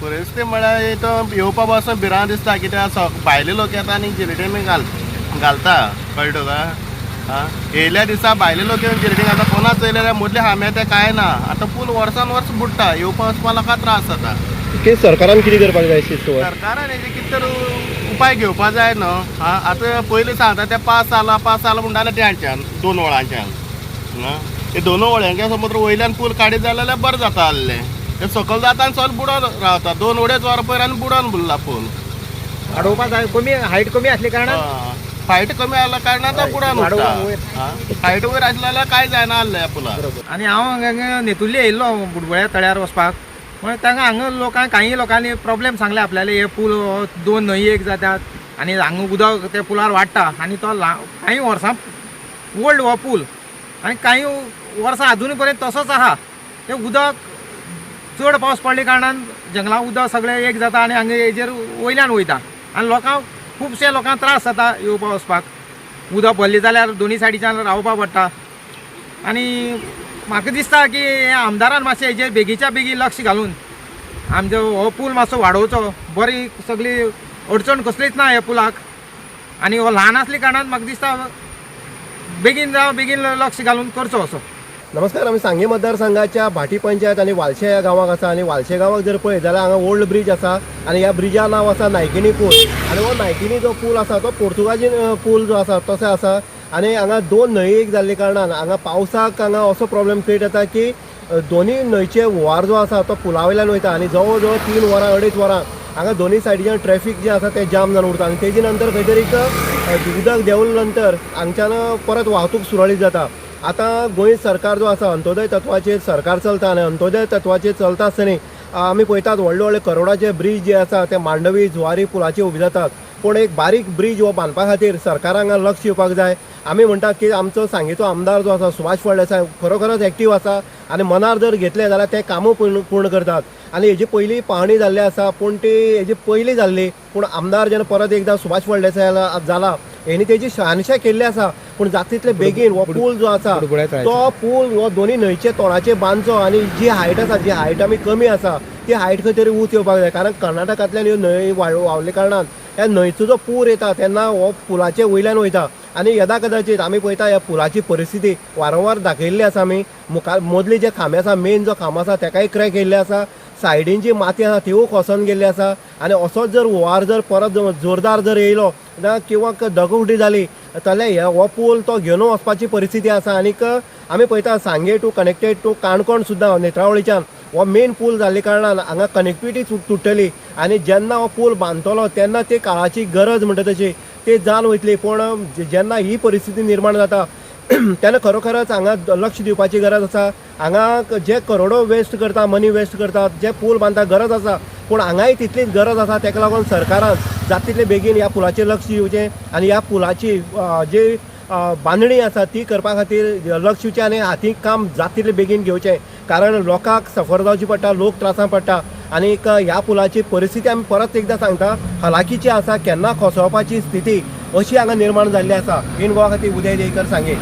परिस्थिती म्हळ्यार तो येवपा पासून भिरांत दिसता कित्याक भायले लोक येता आनी जिरेटीन बी घालता कळ्ळें तुका येयल्या दिसा भायले लोक येवन जिरेटीन घालता कोणाच येयले जाल्यार मदले हांमे ते कांय ना आतां पूल वर्सान वर्स बुडटा येवपा वचपा लोकांक त्रास जाता सरकारान कितें करपाक जाय शिस्तवर सरकारान हेजे कितें तर उपाय घेवपा जाय न्हू आतां पयलीं सांगता ते पास जाला म्हणटाले ते हांच्यान 2 वळांच्यान ते 2 वळ्यांच्या समज वयल्यान पूल काडीत जाल्यार बरें जाता आसलें ते सकयल जाता आनी चल बुडोन रावता 2 वडेच वर पयर आनी बुडोन बुडला पूल वाडोवपाक जाय कमी हायट कमी आसले कारणान हायट कमी आसल्या कारणान तो बुडोन उरता हायट वयर आसलें जाल्यार कांय जायना आसलें ह्या पुलार आनी हांव नेतुर्ली येयल्लो बुडबुड्या तळ्यार वचपाक पण तांकां हांगा लोकांक काही लोकांनी प्रॉब्लेम सांगले आपल्याले हे पूल 2 न्हंय एक जातात आनी हांगा उदक त्या पुलार वाडटा आनी तो काही वर्सां ओल्ड हो पूल आनी काही वर्सां अजून पर्यंत तसोच आहा ते उदक चड पावस पडले कारणान जंगला उदक सगळें एक जाता आनी हांगा हेजेर वयल्यान वयता आनी लोकांक खुबशे लोकांक त्रास जाता येवपा वचपाक उदक भरली जाल्यार दोनी सायडीच्यान रावपा पडटा आनी म्हाका दिसता की हे आमदारान मातशें हेजेर बेगीच्या बेगी लक्ष घालून आमचो हो पूल मातसो वाडोवचो बरी सगळी अडचण कसलीच ना ह्या पुलाक आनी हो ल्हान आसले कारणान म्हाका दिसता बेगीन लक्ष घालून करचो असो. नमस्कार, आमी सांगे मतदारसंघाच्या भाटी पंचायत आनी वालशे ह्या गांवांत आसा आनी वालशे गांवांत जर पळयत जाल्यार हांगा ओल्ड ब्रिज आसा आनी ह्या ब्रिजा नांव आसा नायकिनी पूल आनी हो नायकिनी जो पूल आसा तो पोर्तुगाजीन पूल जो आसा तसो आसा आनी हांगा 2 न्हंय एक जाल्ले कारणान हांगा पावसाक हांगा असो प्रॉब्लेम क्रिएट जाता की दोनी न्हंयचे हुंवार जो आसा तो पुला वयल्यान वयता आनी जवळ जवळ 3 वरां 2.5 वरां हांगा दोनी सायडीच्यान ट्रॅफिक जे आसा तें जाम जावन उरता आनी तेजे नंतर खंय तरी उदक देंवले नंतर हांगच्यान परत वाहतूक सुरळीत जाता. आतां गोंय सरकार जो आसा अंत्योदय तत्वाचेर सरकार चलता आनी अंत्योदय तत्वाचेर चलता आसतना आमी पळयतात व्हडले व्हडले करोडाचे ब्रिज जे आसा ते मांडवी जुवारी पुलाचे उबे जातात पूण एक बारीक ब्रिज हो बांदपा खातीर सरकारान हांगा लक्ष दिवपाक जाय. आमी म्हणटात की आमचो सांगेचो आमदार जो आसा सुभाष फळदेसाय खरोखरच एक्टीव आसा आनी मनार जर घेतले जाल्यार ते कामूय पूर्ण करतात आनी हेजी पयलीं पाहणी जाल्ली आसा पूण ती हेजी पयलीं जाल्ली पूण आमदार जेन्ना परत एकदां सुभाष फळदेसाय जाला हेणी तेजी शहानिशा केल्ली आसा पूण जाता तितले बेगीन हो पूल जो आसा तो पूल हो दोनी न्हंयचे तोंडाचेर बांदचो आनी जी हायट आसा जी हायट आमी कमी आसा ती हायट खंय तरी उंच येवपाक जाय कारण कर्नाटकांतल्यान ह्यो न्हंय वावले कारणान ह्या न्हंयचो जो पूर येता तेन्ना हो पुलाचे वयल्यान वयता आनी यदा कदाचित आमी पळयता ह्या पुलाची परिस्थिती वारंवार दाखयल्ली आसा आमी मुखार मदले जे खांबे आसा मेन जो खांबो आसा तेकाय क्रॅक येयल्ले आसा सायडीन जी माती आसा तिवूय कोसोन गेल्ली आसा आनी असोच जर हुंवार जर परत जोरदार जर येयलो किंवा दगफुटी जाली जाल्यार हो पूल तो घेवन वचपाची परिस्थिती आसा आनीक आमी पळयता सांगे टू कनेक्टेड टू काणकोण सुद्दां नेत्रावळीच्यान हो मेन पूल जाल्ले कारणान हांगा कनेक्टिविटी तुटली आनी जेन्ना हो पूल बांदतलो तेन्ना ते काळाची गरज म्हणटा तशी ते जावन वयतली पूण जेन्ना ही परिस्थिती निर्माण जाता तेन्ना खरोखरच हांगा लक्ष दिवपाची गरज आसा. हांगा जे करोडो वेस्ट करता मनी वेस्ट करतात जे पूल बांदता गरज आसा पूण हांगाय तितलीच गरज आसा ताका लागून सरकारान जाता तितले बेगीन ह्या पुलाचेर लक्ष दिवचें आनी ह्या पुलाची जी बांदणी आसा ती करपा खातीर लक्ष दिवचें आनी हातीक काम जाता तितले बेगीन घेवचें कारण लोकांक सफर जावची पडटा लोक त्रासान पडटा आनी ह्या पुलाची परिस्थिती आमी परत एकदां सांगता हलाखीची आसा केन्ना कोसळपाची स्थिती अशी हांगा निर्माण जाल्ली आसा. इन गोवा खातीर उदय देयकर सांगे.